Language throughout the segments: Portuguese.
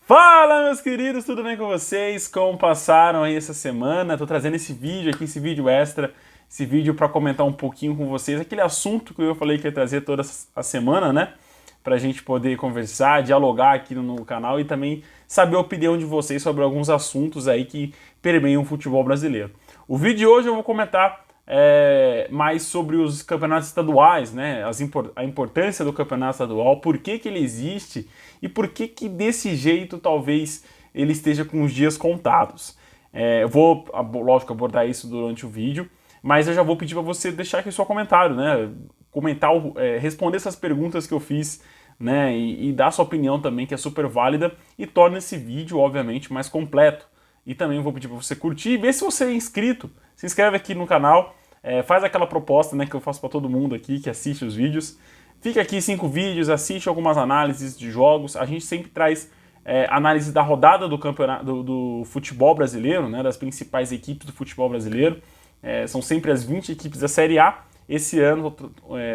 Fala, meus queridos, tudo bem com vocês? Como passaram aí essa semana? Tô trazendo esse vídeo aqui, esse vídeo extra, esse vídeo para comentar um pouquinho com vocês, aquele assunto que eu falei que ia trazer toda a semana, né? Pra gente poder conversar, dialogar aqui no canal e também saber a opinião de vocês sobre alguns assuntos aí que permeiam o futebol brasileiro. O vídeo de hoje eu vou comentar mais sobre os campeonatos estaduais, né? A importância do campeonato estadual, por que ele existe e por que desse jeito talvez ele esteja com os dias contados. Eu vou, lógico, abordar isso durante o vídeo, mas eu já vou pedir para você deixar aqui seu comentário, né? Comentar, responder essas perguntas que eu fiz, né? E dar sua opinião também, que é super válida, e torna esse vídeo, obviamente, mais completo. E também vou pedir para você curtir e ver se você é inscrito. Se inscreve aqui no canal, faz aquela proposta, né, que eu faço para todo mundo aqui que assiste os vídeos. Fica aqui 5 vídeos, assiste algumas análises de jogos. A gente sempre traz análise da rodada do campeonato do futebol brasileiro, né, das principais equipes do futebol brasileiro. São sempre as 20 equipes da Série A. Esse ano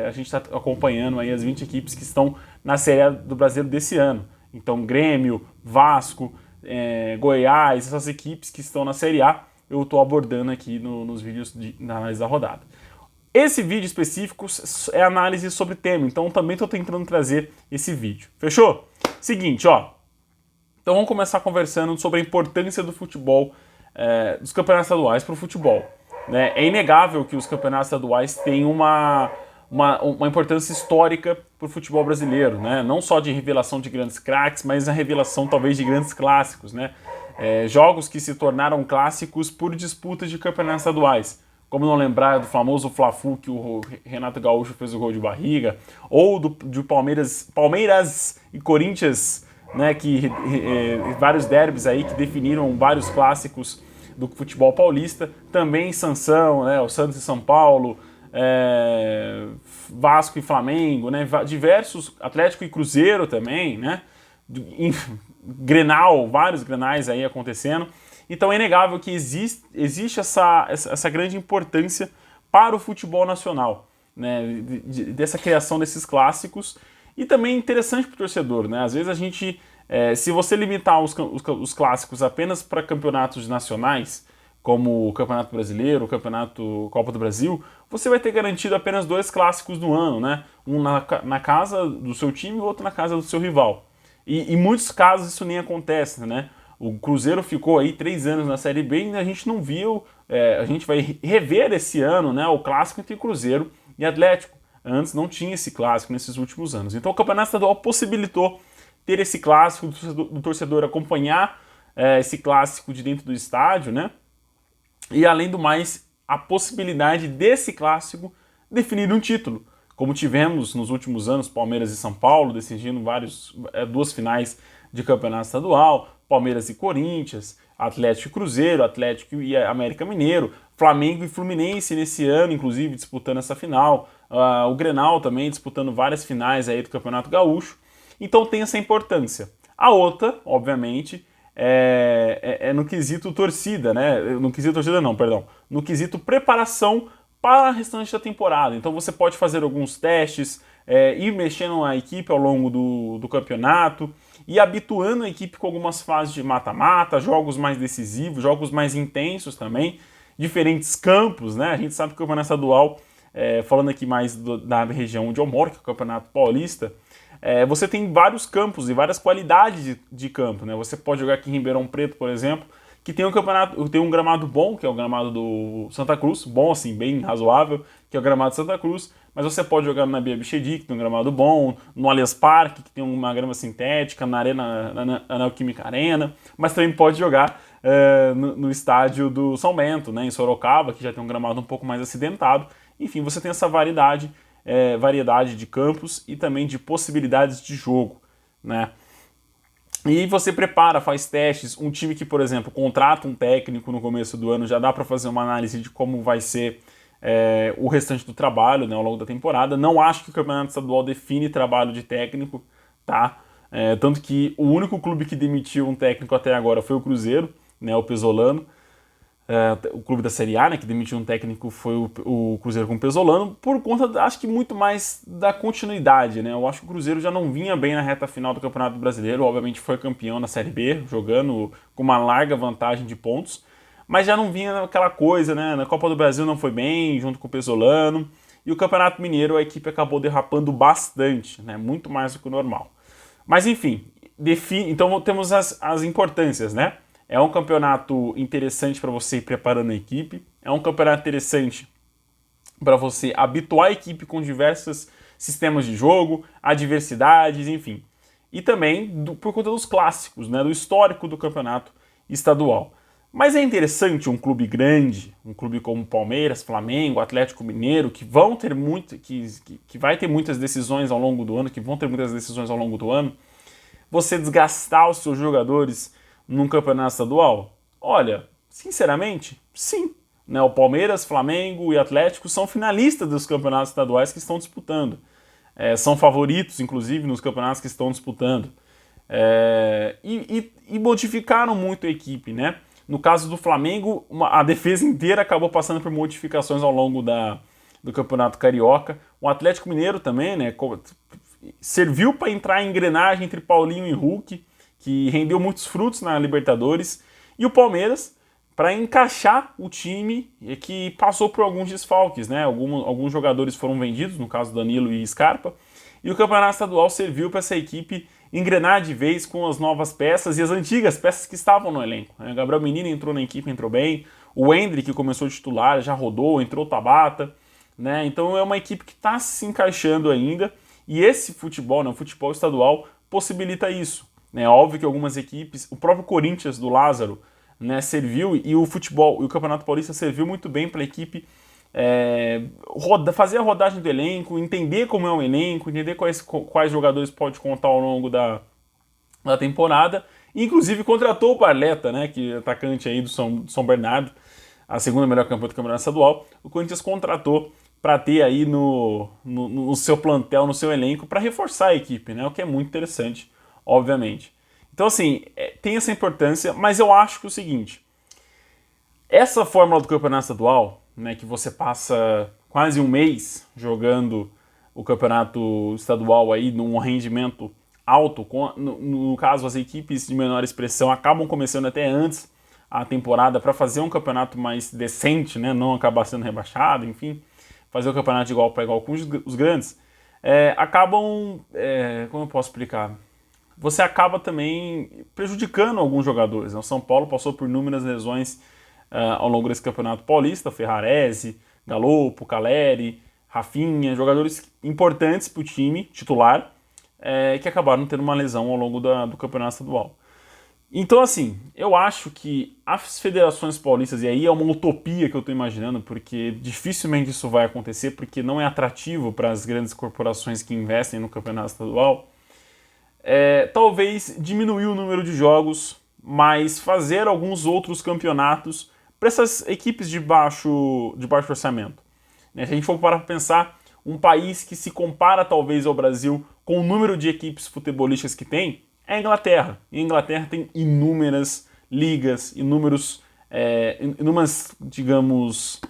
a gente está acompanhando aí as 20 equipes que estão na Série A do Brasileiro desse ano. Então Grêmio, Vasco, Goiás, essas equipes que estão na Série A, eu estou abordando aqui nos vídeos na análise da rodada. Esse vídeo específico é análise sobre tema, então também estou tentando trazer esse vídeo. Fechou? Seguinte, ó. Então vamos começar conversando sobre a importância do futebol, dos campeonatos estaduais para o futebol. Né? É inegável que os campeonatos estaduais têm uma importância histórica para o futebol brasileiro, né? Não só de revelação de grandes craques, mas a revelação talvez de grandes clássicos, né? Jogos que se tornaram clássicos por disputas de campeonatos estaduais. Como não lembrar do famoso Fla-Flu que o Renato Gaúcho fez o gol de barriga, ou de Palmeiras e Corinthians, né? Vários derbys aí que definiram vários clássicos do futebol paulista. Também Sansão, né? O Santos e São Paulo, Vasco e Flamengo, né? Diversos, Atlético e Cruzeiro também, né? Grenal, vários grenais aí acontecendo. Então é inegável que existe essa grande importância para o futebol nacional, né? Dessa criação desses clássicos. E também é interessante para o torcedor, né? Às vezes a gente, se você limitar os clássicos apenas para campeonatos nacionais, como o Campeonato Brasileiro, o Campeonato Copa do Brasil, você vai ter garantido apenas 2 clássicos no ano, né? Um na casa do seu time e o outro na casa do seu rival. E em muitos casos isso nem acontece, né? O Cruzeiro ficou aí 3 anos na Série B e a gente não viu, a gente vai rever esse ano, né, o clássico entre Cruzeiro e Atlético. Antes não tinha esse clássico nesses últimos anos. Então o Campeonato Estadual possibilitou ter esse clássico, do torcedor acompanhar esse clássico de dentro do estádio, né? E além do mais, a possibilidade desse clássico definir um título. Como tivemos nos últimos anos, Palmeiras e São Paulo decidindo 2 finais de campeonato estadual, Palmeiras e Corinthians, Atlético e Cruzeiro, Atlético e América Mineiro, Flamengo e Fluminense nesse ano, inclusive, disputando essa final, o Grenal também disputando várias finais aí do Campeonato Gaúcho. Então tem essa importância. A outra, obviamente, é no quesito torcida, né? No quesito torcida não, perdão. No quesito preparação para a restante da temporada. Então você pode fazer alguns testes, ir mexendo a equipe ao longo do campeonato e habituando a equipe com algumas fases de mata-mata, jogos mais decisivos, jogos mais intensos também, diferentes campos, né? A gente sabe que o campeonato estadual, falando aqui mais da região onde eu moro, que é o Campeonato Paulista, você tem vários campos e várias qualidades de campo, né? Você pode jogar aqui em Ribeirão Preto, por exemplo, que tem um gramado bom, que é o gramado do Santa Cruz, bom assim, bem razoável, que é o gramado do Santa Cruz, mas você pode jogar na Bia Bichedi, que tem um gramado bom, no Allianz Parque, que tem uma grama sintética, na Neoquímica Arena, mas também pode jogar no estádio do São Bento, né, em Sorocaba, que já tem um gramado um pouco mais acidentado. Enfim, você tem essa variedade de campos e também de possibilidades de jogo, né? E você prepara, faz testes. Um time que, por exemplo, contrata um técnico no começo do ano, já dá para fazer uma análise de como vai ser o restante do trabalho, né, ao longo da temporada. Não acho que o Campeonato Estadual define trabalho de técnico, tá? Tanto que o único clube que demitiu um técnico até agora foi o Cruzeiro, né, o Pesolano. o clube da Série A, né, que demitiu um técnico, foi o Cruzeiro com o Pesolano, por conta, acho que muito mais da continuidade, né? Eu acho que o Cruzeiro já não vinha bem na reta final do Campeonato Brasileiro, obviamente foi campeão na Série B, jogando com uma larga vantagem de pontos, mas já não vinha aquela coisa, né? Na Copa do Brasil não foi bem, junto com o Pesolano, e o Campeonato Mineiro a equipe acabou derrapando bastante, né? Muito mais do que o normal. Mas enfim, então temos as importâncias, né? É um campeonato interessante para você ir preparando a equipe. É um campeonato interessante para você habituar a equipe com diversos sistemas de jogo, adversidades, enfim. E também por conta dos clássicos, né, do histórico do campeonato estadual. Mas é interessante um clube grande, um clube como Palmeiras, Flamengo, Atlético Mineiro, que vão ter que vai ter muitas decisões ao longo do ano, que vão ter muitas decisões ao longo do ano, você desgastar os seus jogadores num campeonato estadual? Olha, sinceramente, sim. Né, o Palmeiras, Flamengo e Atlético são finalistas dos campeonatos estaduais que estão disputando. São favoritos, inclusive, nos campeonatos que estão disputando. E modificaram muito a equipe, né? No caso do Flamengo, a defesa inteira acabou passando por modificações ao longo do Campeonato Carioca. O Atlético Mineiro também, né? Serviu para entrar em engrenagem entre Paulinho e Hulk, que rendeu muitos frutos na Libertadores, e o Palmeiras para encaixar o time que passou por alguns desfalques, né? Alguns jogadores foram vendidos, no caso Danilo e Scarpa, e o Campeonato Estadual serviu para essa equipe engrenar de vez com as novas peças e as antigas peças que estavam no elenco. O Gabriel Menino entrou na equipe, entrou bem, o Endrick, que começou titular, já rodou, entrou o Tabata, né? Então é uma equipe que está se encaixando ainda, e esse futebol, né, o futebol estadual, possibilita isso. É óbvio que algumas equipes, o próprio Corinthians do Lázaro, né, serviu, e o futebol e o Campeonato Paulista serviu muito bem para a equipe fazer a rodagem do elenco, entender como é um elenco, entender quais jogadores pode contar ao longo da temporada. E, inclusive contratou o Barleta, né, que é atacante aí do São Bernardo, a segunda melhor campeã do Campeonato Estadual. O Corinthians contratou para ter aí no seu plantel, no seu elenco, para reforçar a equipe, né, o que é muito interessante, obviamente. Então, assim, tem essa importância, mas eu acho que é o seguinte, essa fórmula do Campeonato Estadual, né, que você passa quase um mês jogando o Campeonato Estadual aí num rendimento alto, no caso as equipes de menor expressão acabam começando até antes a temporada para fazer um campeonato mais decente, né, não acabar sendo rebaixado, enfim, fazer o campeonato de igual para igual com os grandes, acabam, como eu posso explicar? Você acaba também prejudicando alguns jogadores. Né? O São Paulo passou por inúmeras lesões ao longo desse Campeonato Paulista, Ferrarese, Galopo, Caleri, Rafinha, jogadores importantes para o time titular, que acabaram tendo uma lesão ao longo do Campeonato Estadual. Então, assim, eu acho que as federações paulistas, e aí é uma utopia que eu estou imaginando, porque dificilmente isso vai acontecer, porque não é atrativo para as grandes corporações que investem no Campeonato Estadual, talvez diminuir o número de jogos, mas fazer alguns outros campeonatos para essas equipes de baixo orçamento. Se a gente for parar para pensar, um país que se compara talvez ao Brasil com o número de equipes futebolísticas que tem, é a Inglaterra. E a Inglaterra tem inúmeras ligas, inúmeras, digamos,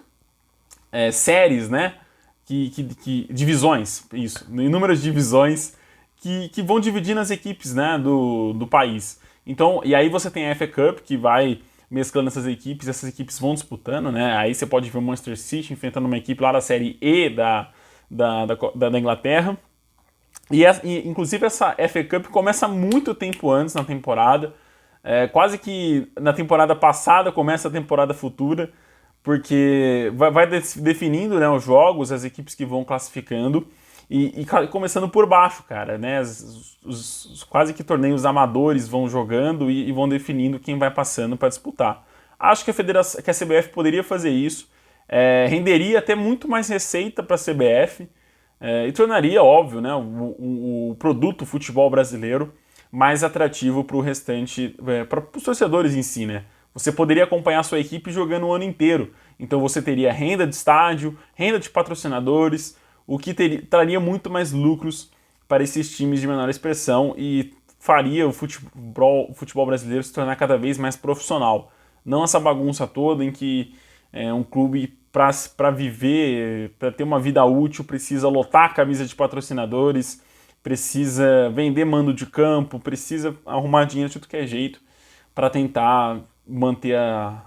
séries, né? Divisões, isso, inúmeras divisões que vão dividindo as equipes, né, do país. Então, e aí você tem a FA Cup, que vai mesclando essas equipes vão disputando, né? Aí você pode ver o Manchester City enfrentando uma equipe lá da Série E da Inglaterra. E inclusive essa FA Cup começa muito tempo antes na temporada, quase que na temporada passada começa a temporada futura, porque vai definindo, né, os jogos, as equipes que vão classificando, e começando por baixo, cara, né? Quase que torneios amadores vão jogando e vão definindo quem vai passando para disputar. Acho que que a CBF poderia fazer isso, renderia até muito mais receita para a CBF, e tornaria, óbvio, né, o produto futebol brasileiro mais atrativo para o restante, para os torcedores em si, né? Você poderia acompanhar a sua equipe jogando o ano inteiro. Então você teria renda de estádio, renda de patrocinadores, o que traria muito mais lucros para esses times de menor expressão e faria o futebol brasileiro se tornar cada vez mais profissional. não essa bagunça toda em que um clube, para viver, para ter uma vida útil, precisa lotar a camisa de patrocinadores, precisa vender mando de campo, precisa arrumar dinheiro de tudo que é jeito para tentar manter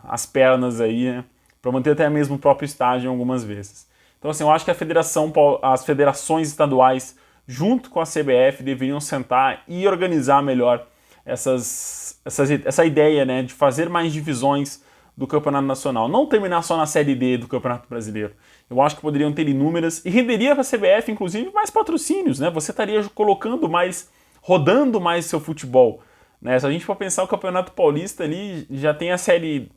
as pernas aí, né? Para manter até mesmo o próprio estádio algumas vezes. Então, assim, eu acho que as federações estaduais, junto com a CBF, deveriam sentar e organizar melhor essa ideia, né, de fazer mais divisões do Campeonato Nacional. Não terminar só na Série D do Campeonato Brasileiro. Eu acho que poderiam ter inúmeras e renderia para a CBF, inclusive, mais patrocínios, né? Você estaria colocando mais, rodando mais seu futebol. Né? Se a gente for pensar o Campeonato Paulista ali, já tem a série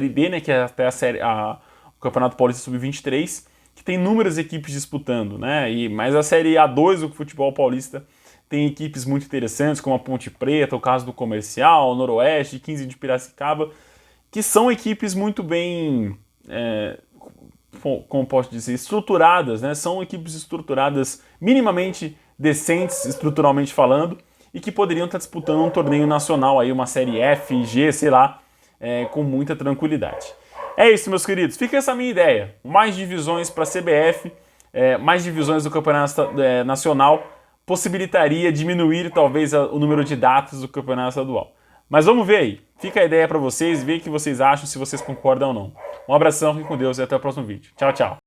D, né, que é até o Campeonato Paulista Sub-23, que tem inúmeras equipes disputando, né? Mas a Série A2 do futebol paulista tem equipes muito interessantes, como a Ponte Preta, o caso do Comercial, o Noroeste, 15 de Piracicaba, que são equipes muito bem, como posso dizer, estruturadas, né? São equipes estruturadas minimamente decentes, estruturalmente falando, e que poderiam estar disputando um torneio nacional, aí, uma série F, G, sei lá, com muita tranquilidade. É isso, meus queridos. Fica essa minha ideia. Mais divisões para a CBF, mais divisões do Campeonato Nacional, possibilitaria diminuir, talvez, o número de datas do Campeonato Estadual. Mas vamos ver aí. Fica a ideia para vocês, ver o que vocês acham, se vocês concordam ou não. Um abração, fiquem com Deus e até o próximo vídeo. Tchau, tchau.